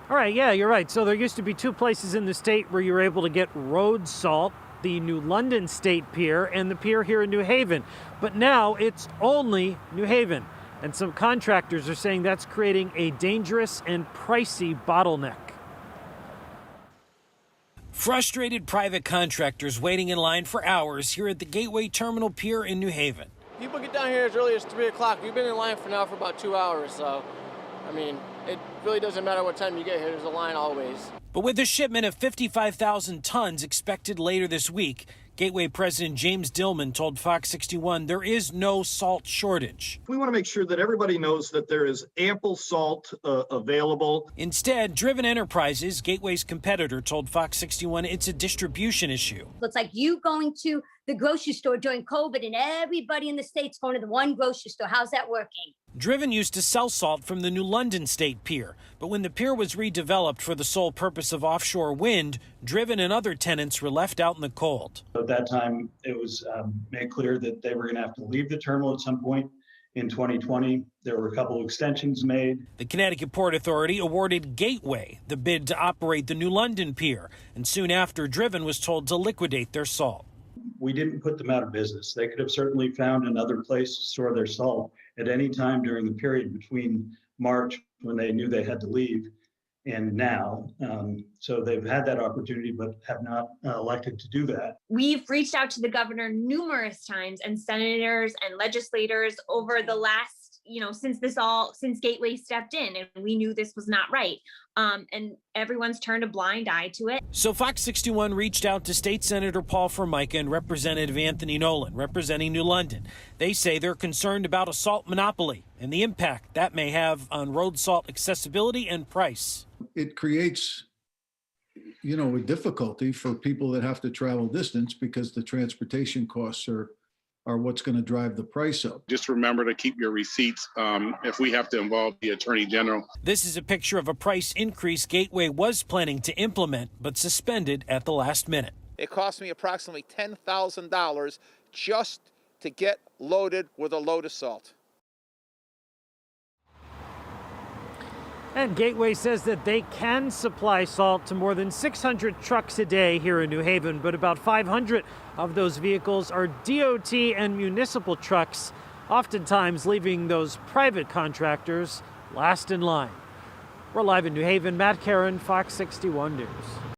All right, yeah, you're right. So there used to be two places in the state where you were able to get road salt, the New London State Pier and the pier here in New Haven. But now it's only New Haven. And some contractors are saying that's creating a dangerous and pricey bottleneck. Frustrated private contractors waiting in line for hours here at the Gateway Terminal Pier in New Haven. People get down here as early as 3 o'clock. We've been in line for about 2 hours, so, I mean, it really doesn't matter what time you get here. There's a line always. But with a shipment of 55,000 tons expected later this week, Gateway President James Dillman told Fox 61 there is no salt shortage. We want to make sure that everybody knows that there is ample salt available. Instead, Driven Enterprises, Gateway's competitor, told Fox 61 it's a distribution issue. It's like you going to the grocery store during COVID and everybody in the state's going to the one grocery store. How's that working? Driven used to sell salt from the New London State Pier, but when the pier was redeveloped for the sole purpose of offshore wind, Driven and other tenants were left out in the cold. At that time, it was made clear that they were going to have to leave the terminal at some point in 2020. There were a couple of extensions made. The Connecticut Port Authority awarded Gateway the bid to operate the New London Pier, and soon after, Driven was told to liquidate their salt. We didn't put them out of business. They could have certainly found another place to store their salt at any time during the period between March, when they knew they had to leave, and now. So they've had that opportunity, but have not elected to do that. We've reached out to the governor numerous times and senators and legislators over the last, since Gateway stepped in, and we knew this was not right. And everyone's turned a blind eye to it. So Fox 61 reached out to State Senator Paul Formica and Representative Anthony Nolan, representing New London. They say they're concerned about a salt monopoly and the impact that may have on road salt accessibility and price. It creates, a difficulty for people that have to travel distance because the transportation costs are what's going to drive the price up. Just remember to keep your receipts if we have to involve the Attorney General. This is a picture of a price increase Gateway was planning to implement, but suspended at the last minute. It cost me approximately $10,000 just to get loaded with a load of salt. And Gateway says that they can supply salt to more than 600 trucks a day here in New Haven, but about 500 of those vehicles are DOT and municipal trucks, oftentimes leaving those private contractors last in line. We're live in New Haven. Matt Caron, Fox 61 News.